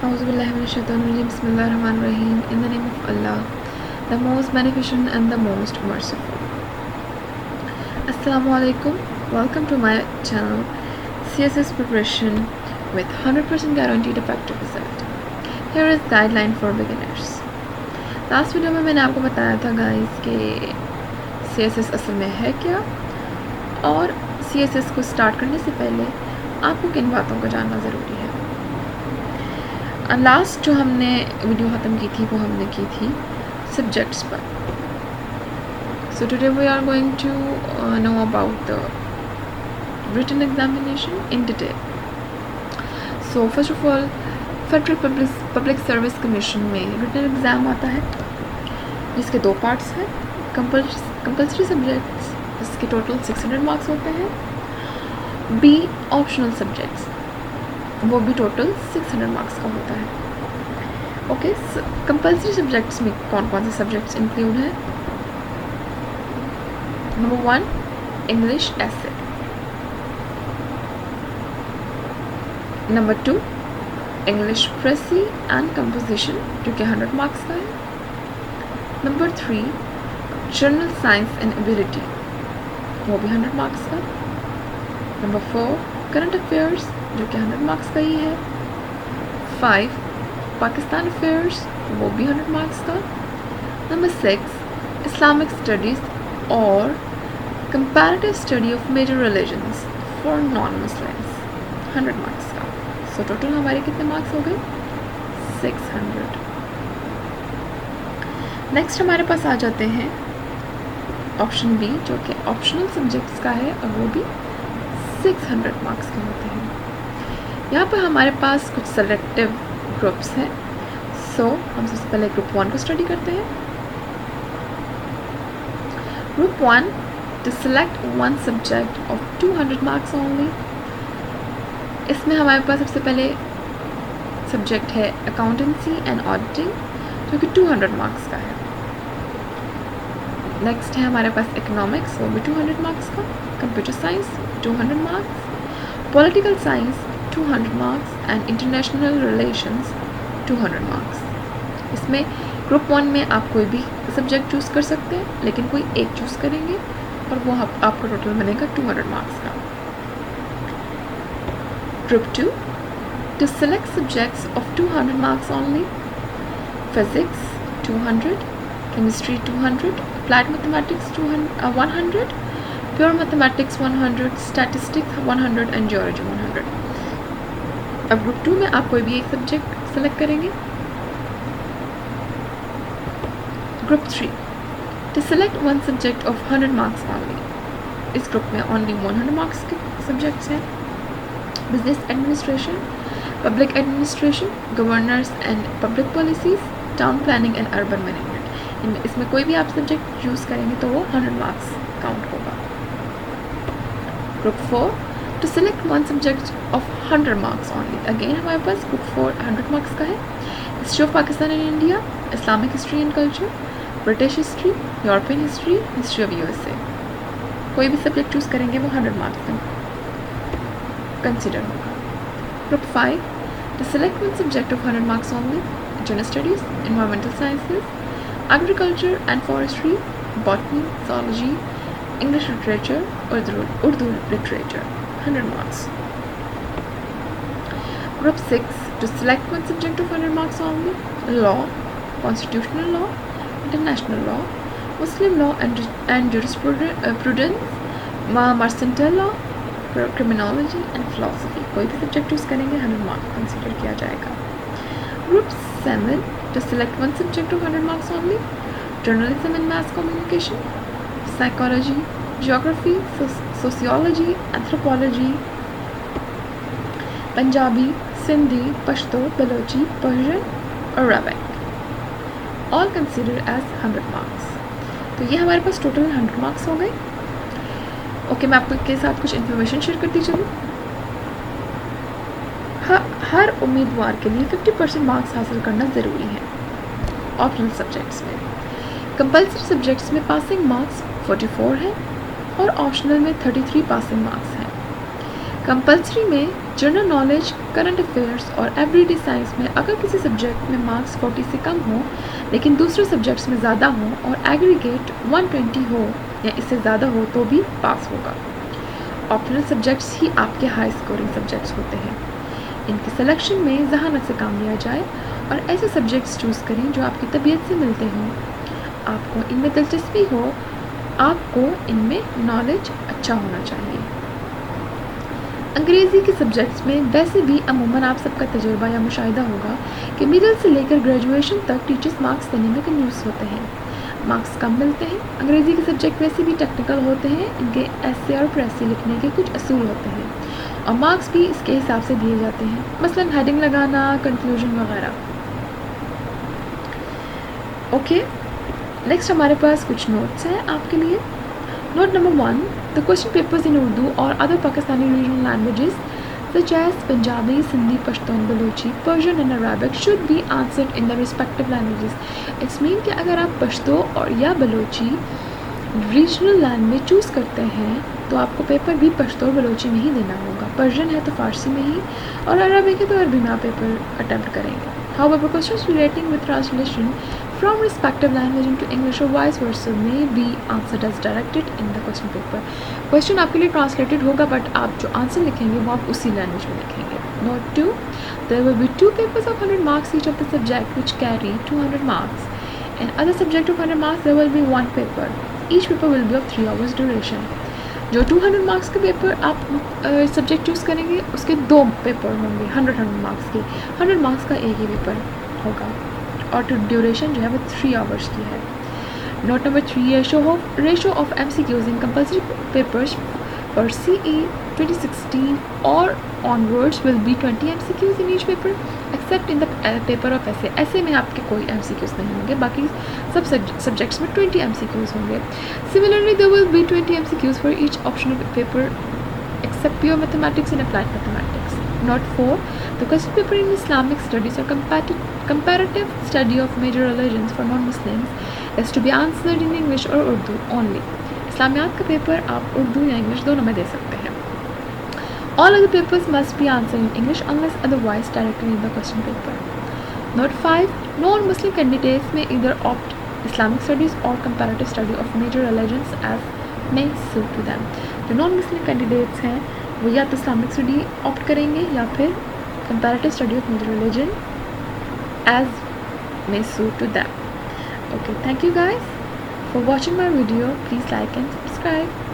Auzubillahiminash-shaytanir-rajim. Bismillahir-rahmanir-rahim. In the name of Allah, the most beneficent and the most merciful. Assalamu alaikum. Welcome to my channel CSS preparation with 100% guaranteed effective result. Here is guideline for beginners. Last video में मैंने आपको बताया था guys कि CSS असल में है क्या और CSS को स्टार्ट करने से पहले आपको किन बातों को जानना ज़रूरी है। लास्ट जो हमने वीडियो ख़त्म की थी वो हमने की थी सब्जेक्ट्स पर। So today we are going to know about the written examination in detail. So first of all federal public service commission में रिटन एग्ज़ाम आता है जिसके दो पार्ट्स हैं। कंपल्सरी सब्जेक्ट्स जिसके टोटल 600 मार्क्स होते हैं, बी ऑप्शनल सब्जेक्ट्स वो भी टोटल 600 मार्क्स का होता है। ओके, कंपल्सरी सब्जेक्ट्स में कौन कौन से सब्जेक्ट्स इंक्लूड हैं? Number 1 English essay, number 2 English precis and composition जो कि 100 मार्क्स का है, number 3 general science and ability वो भी 100 मार्क्स का, नंबर 4 करंट अफेयर्स जो कि 100 मार्क्स का ही है, 5 पाकिस्तान अफेयर्स वो भी 100 मार्क्स का, नंबर 6 इस्लामिक स्टडीज़ और comparative study of major religions for non Muslims 100 marks का। सो टोटल हमारे कितने मार्क्स हो गए? 600। नेक्स्ट हमारे पास आ जाते हैं ऑप्शन बी जो कि ऑप्शनल सब्जेक्ट्स का है और वो भी 600 मार्क्स के होते हैं। यहाँ पर हमारे पास कुछ सेलेक्टिव ग्रुप्स हैं। सो हम सबसे पहले ग्रुप 1 को स्टडी करते हैं। Group 1 to select one subject of 200 marks only. इसमें हमारे पास सबसे पहले सब्जेक्ट है अकाउंटेंसी एंड ऑडिटिंग जो कि 200 मार्क्स का है। नेक्स्ट है हमारे पास इकोनॉमिक्स वो भी 200 मार्क्स का, computer science 200 marks, political science 200 marks and international relations 200 marks. इसमें ग्रुप 1 में आप कोई भी सब्जेक्ट चूज़ कर सकते हैं लेकिन कोई एक चूज़ करेंगे और वो आपका टोटल बनेगा 200 मार्क्स का। Group 2 to select subjects of 200 marks only, physics 200, chemistry 200, applied mathematics 100, pure mathematics 100, statistics 100 and geology 100। अब ग्रुप 2 में आप कोई भी एक सब्जेक्ट सेलेक्ट करेंगे। Group 3 to select one subject of 100 marks only. इस ग्रुप में ओनली 100 मार्क्स के सब्जेक्ट्स हैं। Business administration, public administration, governance and public policies, town planning and urban management. इसमें कोई भी आप सब्जेक्ट चूज़ करेंगे तो वो 100 मार्क्स काउंट होगा। Group 4 to select one subject of 100 marks only. Again हमारे पास ग्रुप 4 100 मार्क्स का है। History of Pakistan and India, Islamic history and culture, British history, European history, history of USA। कोई भी सब्जेक्ट चूज़ करेंगे वो 100 मार्क्स में कंसिडर होगा। Group 5 to select one subject of 100 marks only, general studies, environmental sciences, agriculture and forestry, botany, zoology, English literature, Urdu literature 100 marks. Group 6 to select one subject of 100 marks only, law, constitutional law, international law, Muslim law and jurisprudence, mercantile law, criminology and philosophy। कोई भी subject choose करेंगे 100 marks consider किया जाएगा। Group 7 to select one subject of 100 marks only, journalism and mass communication, psychology, geography, sociology, anthropology, Punjabi, Sindhi, Pashto, Balochi, Persian और Arabic, all considered as 100 marks। तो ये हमारे पास total 100 marks हो गए। Okay, मैं आपके साथ कुछ इन्फॉर्मेशन शेयर करती चलूँ। हर उम्मीदवार के लिए 50% मार्क्स हासिल करना ज़रूरी है। ऑप्शनल सब्जेक्ट्स में, कंपल्सरी सब्जेक्ट्स में पासिंग मार्क्स 44 हैं और ऑप्शनल में 33 पासिंग मार्क्स हैं। कंपल्सरी में जनरल नॉलेज, करंट अफेयर्स और एवरीडे साइंस में अगर किसी सब्जेक्ट में मार्क्स 40 से कम हो लेकिन दूसरे सब्जेक्ट्स में ज़्यादा हो और एग्रीगेट 120 हो या इससे ज़्यादा हो तो भी पास होगा। ऑप्शनल सब्जेक्ट्स ही आपके हाई स्कोरिंग सब्जेक्ट्स होते हैं। इनके सिलेक्शन में जहानत से काम लिया जाए और ऐसे सब्जेक्ट्स चूज़ करें जो आपकी तबीयत से मिलते हों, आपको इनमें दिलचस्पी हो, आपको इनमें नॉलेज अच्छा होना चाहिए। अंग्रेज़ी के सब्जेक्ट्स में वैसे भी अमूमन आप सबका तजुर्बा या मुशाहिदा होगा कि मिडिल से लेकर ग्रेजुएशन तक टीचर्स मार्क्स देने में कंफ्यूज होते हैं, मार्क्स कम मिलते हैं। अंग्रेज़ी के सब्जेक्ट वैसे भी टेक्निकल होते हैं, इनके एसे और प्रेसे लिखने के कुछ असूल होते हैं और मार्क्स भी इसके हिसाब से दिए जाते हैं, मसलन हेडिंग लगाना, कंक्लूजन वगैरह। ओके, नेक्स्ट हमारे पास कुछ नोट्स हैं आपके लिए। Note number 1, the question papers in Urdu और other Pakistani regional languages such as Punjabi, Sindhi, Pashtun, Balochi, Persian and Arabic should be answered in the respective languages. It's mean कि अगर आप पश्तो और या बलोची रीजनल लैंग्वेज चूज़ करते हैं तो आपको पेपर भी पश्तो और बलोची में ही देना होगा। पर्शियन है तो फारसी में ही और अरबिक है तो अरबी में आप पेपर अटैम्प्ट करेंगे। However, questions relating with translation from respective language into English or vice versa may be answered as directed in the question paper. Question आपके लिए translated होगा but आप जो आंसर लिखेंगे वो आप उसी लैंग्वेज में लिखेंगे। Note 2, there will be 2 papers of 100 marks each of the subject which carry 200 marks. In other subject of 100 marks there will be 1 paper. Each paper will be of 3 hours duration. जो 200 marks के paper आप subject choose करेंगे उसके 2 paper होंगे 100 marks के, 100 marks का एक ही paper होगा और ड्यूरेशन जो है वो 3 आवर्स की है। Note number 3, ratio of MCQs in compulsory papers for CE 2016 और onwards will be 20 MCQs in each paper accept in the paper of ऐसे। ऐसे में आपके कोई MCQs नहीं होंगे, बाकी सब सब्जेक्ट्स में 20 MCQs होंगे। Similarly there will be 20 MCQs for each optional paper except pure mathematics and applied mathematics. Note 4, the question paper in Islamic studies or comparative study of major religions for non-Muslims is to be answered in English or Urdu only. इस्लामियात का paper आप उर्दू या English दोनों में दे सकते हैं। All other papers must be answered in English unless otherwise directly in the question paper. Note 5, non-Muslim candidates may either opt Islamic studies or comparative study of major religions as may suit to them. जो non-Muslim candidates हैं वो या तो Islamic study opt करेंगे या फिर comparative study of major religion as may suit to them. Okay, thank you guys for watching my video. Please like and subscribe.